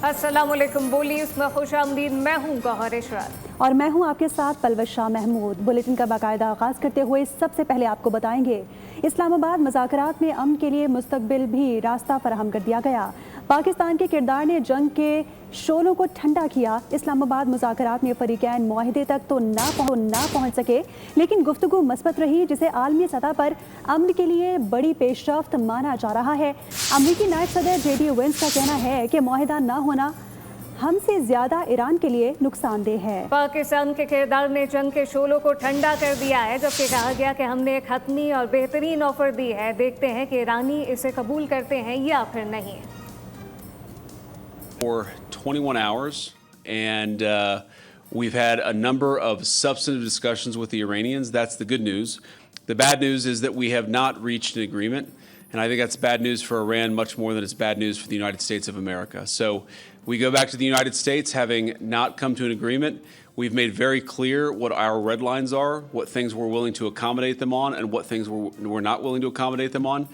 अस्सलामुअलैकुम बोली उसमें खुश आमदीद। मैं हूँ गौहर इशरात और मैं हूँ आपके साथ पलवश शाह महमूद। बुलेटिन का बाकायदा आगाज़ करते हुए सबसे पहले आपको बताएंगे इस्लामाबाद मुज़ाकरात में अमन के लिए मुस्तकबिल भी रास्ता फराहम कर दिया गया। पाकिस्तान के किरदार ने जंग के शोलों को ठंडा किया। इस्लामाबाद मुज़ाकरात में फरीकैन मुआहिदे तक तो ना पहुँच सके, लेकिन गुफ्तगू मस्बत रही, जिसे आलमी सतह पर अमन के लिए बड़ी पेशरफ्त माना जा रहा है। अमरीकी नायब सदर JD वेंस का कहना है कि मुआहिदा ना होना हमसे ज्यादा ईरान के लिए नुकसानदेह है। पाकिस्तान के किरदार ने जंग के शोलों को ठंडा कर दिया है, जबकि कहा गया कि हमने एक हतमी और बेहतरीन ऑफर दी है। देखते हैं कि ईरानी इसे कबूल करते हैं या फिर नहीं। For 21 hours, and we've had a number of substantive discussions with the Iranians. That's the good news. The bad news is that we have not reached an agreement, and I think that's bad news for Iran much more than it's bad news for the United States of America. So we go back to the United States having not come to an agreement. We've made very clear what our red lines are, what things we're willing to accommodate them on, and what things we're not willing to accommodate them on.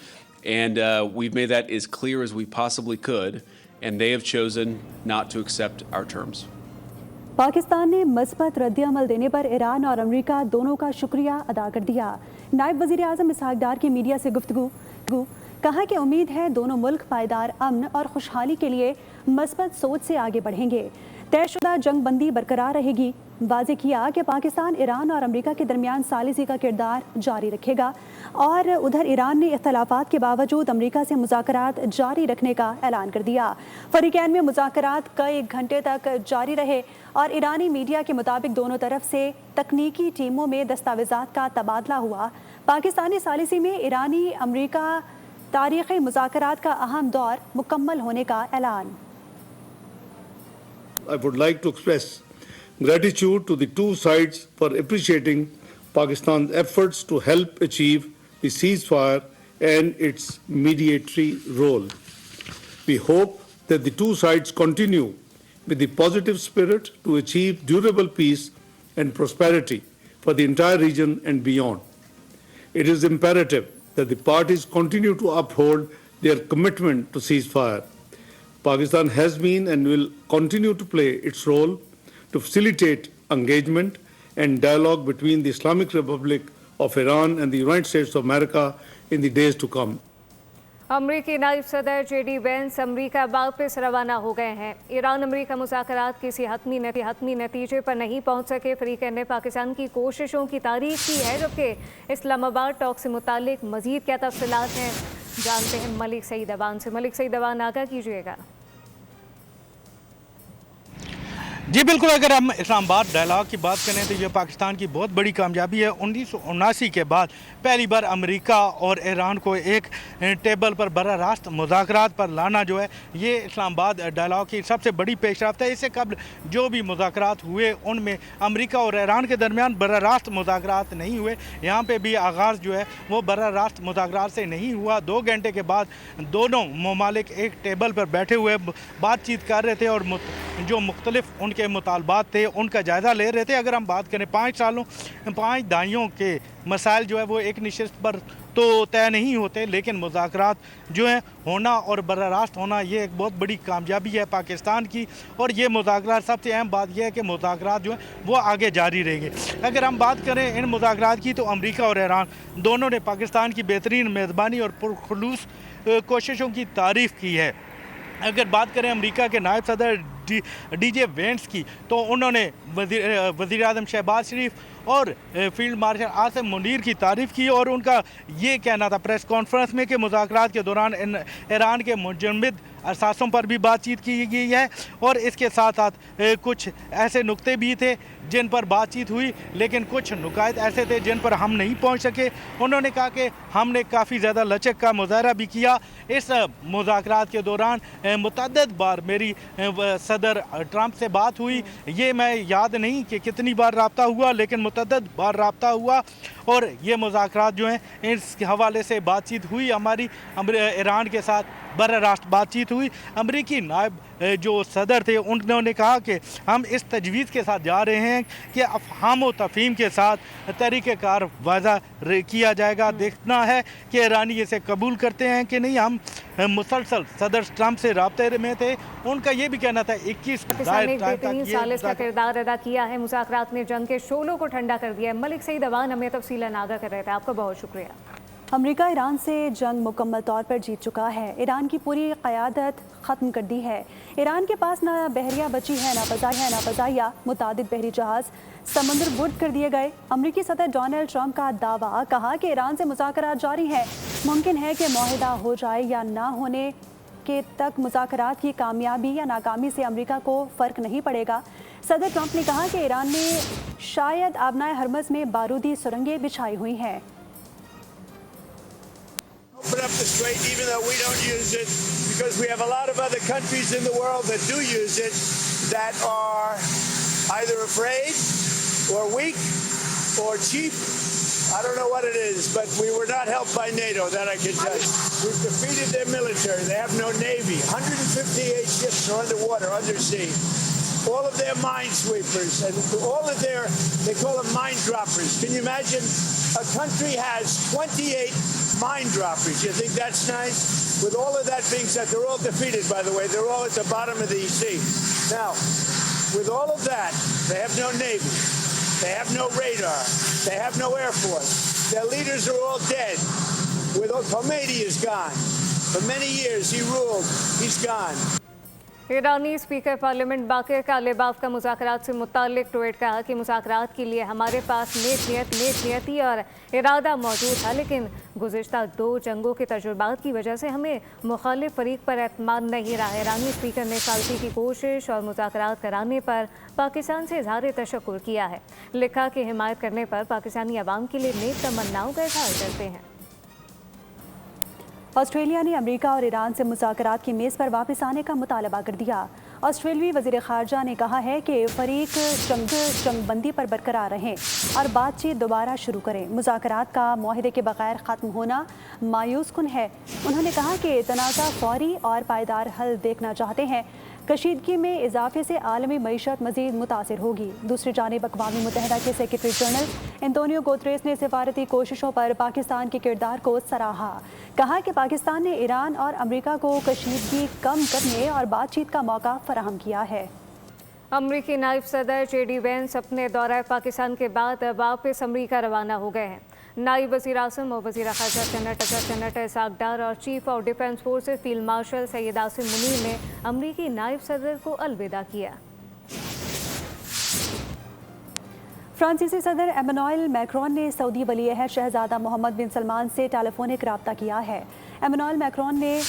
And we've made that as clear as we possibly could, and they have chosen not to accept our terms. Pakistan ने मस्बत रद्द-ए-अमल देने पर Iran और America दोनों का शुक्रिया अदा कर दिया। नायब वज़ीर आज़म इसहाक डार की मीडिया से गुफ्तगू कहा कि उम्मीद है दोनों मुल्क पायदार अमन और खुशहाली के लिए मस्बत सोच से आगे बढ़ेंगे। तयशुदा जंग बंदी बरकरार रहेगी। वाज़े किया कि पाकिस्तान ईरान और अमेरिका के दरमियान सालिसी का किरदार जारी रखेगा, और उधर ईरान ने इख्तलाफात के बावजूद अमेरिका से मुज़ाकरात जारी रखने का ऐलान कर दिया। फरीकैन में मुज़ाकरात कई घंटे तक जारी रहे और ईरानी मीडिया के मुताबिक दोनों तरफ से तकनीकी टीमों में दस्तावेज़ात का तबादला हुआ। पाकिस्तानी सालिसी में ईरानी अमेरिका तारीख़ी मुज़ाकरात का अहम दौर मुकम्मल होने का ऐलान। I would like to express gratitude to the two sides for appreciating Pakistan's efforts to help achieve the ceasefire and its mediatory role. We hope that the two sides continue with the positive spirit to achieve durable peace and prosperity for the entire region and beyond. It is imperative that the parties continue to uphold their commitment to ceasefire. Pakistan has been and will continue to play its role to facilitate engagement and dialogue between the Islamic Republic of Iran and the United States of America in the days to come. अमरीकी नायब सदर JD veins अमरीका वापस रवाना हो गए हैं। Iran अमरीका मुज़ाकरात किसी हतमी नतीजे पर नहीं पहुंच सके। फरीकैन ने पाकिस्तान की कोशिशों की तारीफ की है, जबकि इस्लामाबाद टॉक से मुतालिक मज़ीद क्या तफसीलात हैं जानते हैं मलिक सईद अवान से। मलिक सईद अवान, आगाह कीजिएगा। जी बिल्कुल, अगर हम इस्लामाबाद डायलॉग की बात करें तो ये पाकिस्तान की बहुत बड़ी कामयाबी है। 1979 के बाद पहली बार अमेरिका और ईरान को एक टेबल पर बराह रास्त मुज़ाकरात पर लाना जो है, ये इस्लामाबाद डायलॉग की सबसे बड़ी पेशरफ्त है। इससे कबल जो भी मुज़ाकरात हुए उनमें अमेरिका और ईरान के दरमियान बराह रास्त मुज़ाकरात नहीं हुए। यहाँ पर भी आगाज़ जो है वो बराह रास्त मुज़ाकरात से नहीं हुआ। 2 घंटे के बाद दोनों ममालिक एक टेबल पर बैठे हुए बातचीत कर रहे थे और जो मुख्तलिफ उनके मुतालबात थे उनका जायज़ा ले रहे थे। अगर हम बात करें 5 दहाइयों के मसाइल जो है वो एक नशिस्त पर तो तय नहीं होते, लेकिन मुज़ाकरात जो है होना और बराह रास्त होना ये एक बहुत बड़ी कामयाबी है पाकिस्तान की। और ये मुज़ाकरात सबसे अहम बात यह है कि मुज़ाकरात जो है वो आगे जारी रहेंगे। अगर हम बात करें इन मुज़ाकरात की तो अमेरिका और ईरान दोनों ने पाकिस्तान की बेहतरीन मेज़बानी और पुरखुलूस कोशिशों की तारीफ़ की है। अगर बात करें अमेरिका के नायब सदर DJ वेंस की तो उन्होंने वज़ीर आज़म शहबाज शरीफ और फील्ड मार्शल आसिम मुनीर की तारीफ़ की, और उनका ये कहना था प्रेस कॉन्फ्रेंस में कि मुज़ाकरात के दौरान ईरान के मुजम्मिद असासों पर भी बातचीत की गई है, और इसके साथ साथ कुछ ऐसे नुक्ते भी थे जिन पर बातचीत हुई, लेकिन कुछ नुकात ऐसे थे जिन पर हम नहीं पहुंच सके। उन्होंने कहा कि हमने काफ़ी ज़्यादा लचक का मुजाहरा भी किया। इस मुज़ाकरात के दौरान मुतअद्दिद बार मेरी सदर ट्रंप से बात हुई। ये मैं याद नहीं कि कितनी बार रब्ता हुआ, लेकिन मुतअद्दिद बार रब्ता हुआ, और ये मुज़ाकरात जो हैं इस हवाले से बातचीत हुई हमारी ईरान के साथ। बराह रास्त बातचीत हुई। अमरीकी नायब जो सदर थे उन्होंने कहा कि हम इस तजवीज़ के साथ जा रहे हैं कि अफ़हाम व तफ़हीम के साथ तरीक़ेकार वाज़ा किया जाएगा। देखना है कि ईरानी इसे कबूल करते हैं कि नहीं। हम मुसलसल सदर ट्रंप से राब्ते में थे। उनका ये भी कहना था 21 पाकिस्तान ने बेहतरीन सालिस का किरदार अदा किया है। मुज़ाकरात ने जंग के शोलों को ठंडा कर दिया है। मलिक सईद अवान हमें तफसीलन आगाह कर रहे थे। आपका बहुत शुक्रिया। अमेरिका ईरान से जंग मुकम्मल तौर पर जीत चुका है। ईरान की पूरी क़यादत ख़त्म कर दी है। ईरान के पास ना बहरिया बची है, ना फ़ज़ाइया। मुतादिद बहरी जहाज़ समुद्र बुर्द कर दिए गए। अमरीकी सदर डोनाल्ड ट्रंप का दावा, कहा कि ईरान से मुज़ाकरात जारी हैं। मुमकिन है कि मुआहिदा हो जाए या ना होने के तक मुज़ाकरात की कामयाबी या नाकामी से अमरीका को फ़र्क नहीं पड़ेगा। सदर ट्रंप ने कहा कि ईरान ने शायद आबनाए हरमज़ में बारूदी सुरंगें बिछाई हुई हैं। Open up the strait even though we don't use it, because we have a lot of other countries in the world that do use it that are either afraid or weak or cheap. I don't know what it is, but we were not helped by NATO, that I can tell you. We've defeated their military. They have no navy. 158 ships are underwater, undersea. All of their minesweepers and all of their, they call them mine droppers. Can you imagine? A country has 28 mine droppers. You think that's nice? With all of that being said, they're all defeated, by the way. They're all at the bottom of the sea. Now, with all of that, they have no navy. They have no radar. They have no air force. Their leaders are all dead. Khomeini is gone. For many years he ruled. He's gone. ईरानी speaker parliament Baqer Qalibaf का मुज़ाकरात से मुताल्लिक tweet कहा कि मुज़ाकरात के लिए हमारे पास नेक नियति और इरादा मौजूद था, लेकिन गुज़िश्ता 2 जंगों के तजुर्बात की वजह से हमें मुखालिफ फरीक पर एतमाद नहीं रहा। ईरानी स्पीकर ने सालसी की कोशिश और मुज़ाकरात कराने पर पाकिस्तान से इज़हार तशक्कुर किया है। लिखा कि हिमायत करने पर पाकिस्तानी अवाम के लिए नेक तमन्नाओं का इज़हार करते हैं। ऑस्ट्रेलिया ने अमेरिका और ईरान से मुज़ाकरात की मेज़ पर वापस आने का मुतालबा कर दिया। ऑस्ट्रेलियाई वज़ीर ख़ारजा ने कहा है कि फ़रीक जंगबंदी पर बरकरार रहें और बातचीत दोबारा शुरू करें। मुज़ाकरात का मुआहदे के बगैर ख़त्म होना मायूस कुन है। उन्होंने कहा कि तनाज़ा फ़ौरी और पायदार हल देखना चाहते हैं। कशीदगी में इजाफे से आलमी मईशत मज़ीद मुतासिर होगी। दूसरी जानिब अक़वाम मुत्तहिदा के सेक्रेटरी जनरल एंटोनियो गुतरेस ने सिफारती कोशिशों पर पाकिस्तान के किरदार को सराहा। कहा कि पाकिस्तान ने ईरान और अमेरिका को कशीदगी कम करने और बातचीत का मौका फराहम किया है। अमरीकी नायब सदर JD वेंस अपने दौरा पाकिस्तान के बाद वापस अमरीका रवाना हो गए हैं। नायब वज़ीर आज़म और वज़ीर ख़ारजा सेनेटर इसाक डार और chief of defence forces field marshal Syed Asim Munir ने अमरीकी नायब सदर को अलविदा किया। फ्रांसीसी सदर एमेनुएल मैक्रोन ने सऊदी वली अहद शहजादा मोहम्मद बिन सलमान से टेलीफोनिक रब्ता किया है। एमेनुएल मैक्रोन ने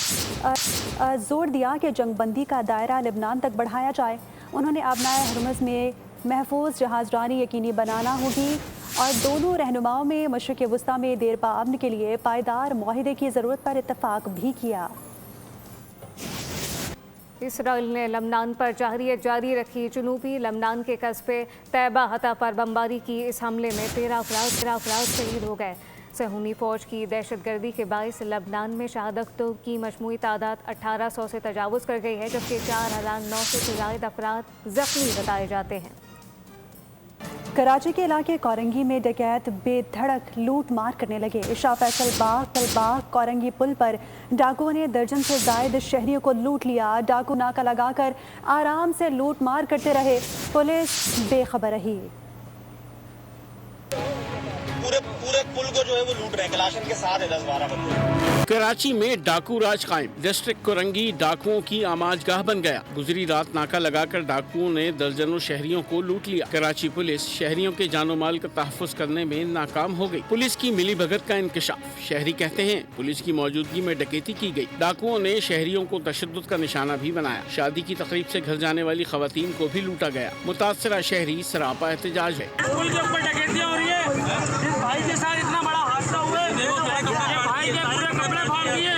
जोर दिया कि जंगबंदी का दायरा लेबनान तक बढ़ाया जाए। उन्होंने आबनाए हरमज़ में महफूज जहाज़रानी यकीनी बनाना होगी और दोनों रहनुमाओं में मशरिक़ वस्ता में देरपा अमन के लिए पायदार मुआहिदे की ज़रूरत पर इत्तफ़ाक़ भी किया। इसराइल ने लबनान पर जहरियत जारी रखी। जनूबी लबनान के कस्बे तैबा हता पर बमबारी की। इस हमले में 13 अफराद शहीद हो गए। सहूनी फ़ौज की दहशतगर्दी के बायस लबनान में शहादतों की मजमूई तादाद 1800 से तजावुज़ कर गई है, जबकि 4900 से ज़ायद अफराद ज़ख्मी बताए जाते हैं। कराची के इलाके कोरंगी में डकैत बेधड़क लूट मार करने लगे। शाह फैसल बाग कोरंगी पुल पर डाकुओं ने दर्जन से जायद शहरियों को लूट लिया। डाकू नाका लगाकर आराम से लूट मार करते रहे। पुलिस बेखबर रही। पूरे पुल को जो है वो लूट रहे हैं, कलाशन के साथ है 10-12 बंदे। कराची में डाकू राज कायम। डिस्ट्रिक्ट कोरंगी डाकुओं की आमाजगाह बन गया। गुजरी रात नाका लगाकर डाकुओं ने दर्जनों शहरियों को लूट लिया। कराची पुलिस शहरियों के जानो माल का तहफ़्फ़ुज़ करने में नाकाम हो गई। पुलिस की मिली भगत का इंकशाफ। शहरी कहते हैं पुलिस की मौजूदगी में डकैती की गई। डाकुओं ने शहरियों को तशद्दुद का निशाना भी बनाया। शादी की तकरीब से घर जाने वाली खवातीन को भी लूटा गया। मुतासरा शहरी सरापा एहतजाज है। भाई के साथ इतना बड़ा हादसा हुआ है, भाई के पूरे कपड़े फाड़ दिए,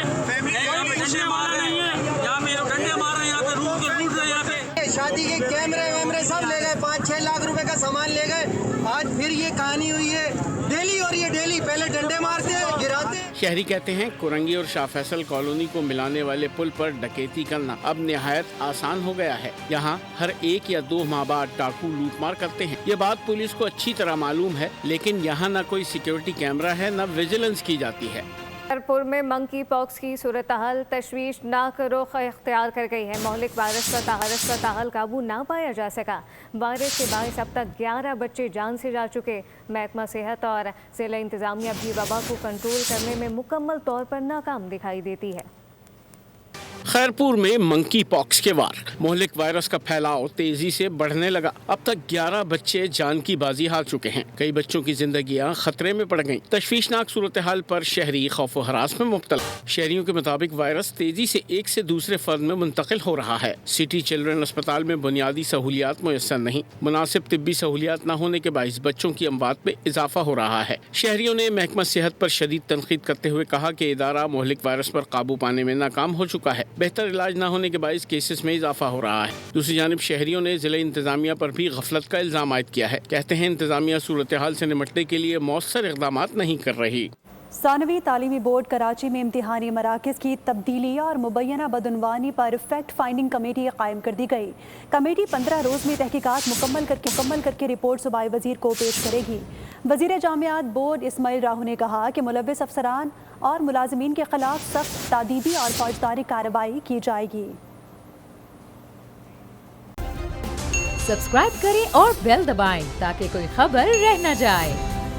कोई मारा नहीं है, यहाँ मेरे डंडे मार रहे हैं, यहाँ पे लूट रहे हैं, यहाँ पे शादी के कैमरे वैमरे सब ले गए, 5-6 लाख रुपए का सामान ले गए। आज फिर ये कहानी हुई है। डेली हो रही है, डेली पहले डंडे मारते हैं गिराते। शहरी कहते हैं कुरंगी और शाह फैसल कॉलोनी को मिलाने वाले पुल पर डकैती करना अब निहायत आसान हो गया है। यहाँ हर 1 या 2 माह बाद डाकू लूटमार करते हैं। ये बात पुलिस को अच्छी तरह मालूम है, लेकिन यहाँ न कोई सिक्योरिटी कैमरा है, न विजिलेंस की जाती है। छतरपुर में मंकी पॉक्स की सूरत-ए-हाल तशवीशनाक रुख इख्तियार कर गई है। मौलिक वायरस का ताहल काबू ना पाया जा सका। वायरस के बायस अब तक 11 बच्चे जान से जा चुके। महकमा सेहत और जिला इंतजामिया भी वबा को कंट्रोल करने में मुकम्मल तौर पर नाकाम दिखाई देती है। खैरपुर में मंकी पॉक्स के वार, मोहलिक वायरस का फैलाव तेजी से बढ़ने लगा। अब तक 11 बच्चे जान की बाजी हार चुके हैं। कई बच्चों की जिंदगियां खतरे में पड़ गईं। तशवीशनाक सूरत हाल पर शहरी खौफ व हरास में मुब्तला। शहरियों के मुताबिक वायरस तेजी से एक से दूसरे फर्द में मुंतकिल हो रहा है। सिटी चिल्ड्रन अस्पताल में बुनियादी सहूलियात मुयस्सर नहीं। मुनासिब तिब्बी सहूलियात न होने के बाइस बच्चों की अमवात में इजाफा हो रहा है। शहरियों ने महकमा सेहत पर शदीद तनकीद करते हुए कहा कि इदारा मोहलिक वायरस पर काबू पाने में नाकाम हो चुका है। बेहतर इलाज न होने के बायस केसेस में इजाफा हो रहा है। दूसरी जानिब शहरियों ने जिला इंतजामिया पर भी गफलत का इल्जाम आयद किया है। कहते हैं इंतजामिया सूरत हाल से निपटने के लिए मौसर इक़दामात नहीं कर रही। सानवी तालीमी बोर्ड कराची में इम्तिहानी मराकज़ की तब्दीली और मुबैना बदउनवानी पर फैक्ट फाइंडिंग कमेटी कायम कर दी गई। कमेटी 15 रोज़ में तहकीकात मुकम्मल करके रिपोर्ट सूबाई वज़ीर को पेश करेगी। वज़ीर जामियात बोर्ड इस्माइल राहू ने कहा कि मुलव्विस अफसरान और मुलाजिमीन के खिलाफ सख्त तादीबी और फौजदारी कार्रवाई की जाएगी। सब्सक्राइब करें और बेल दबाएं ताकि कोई खबर रह न जाए।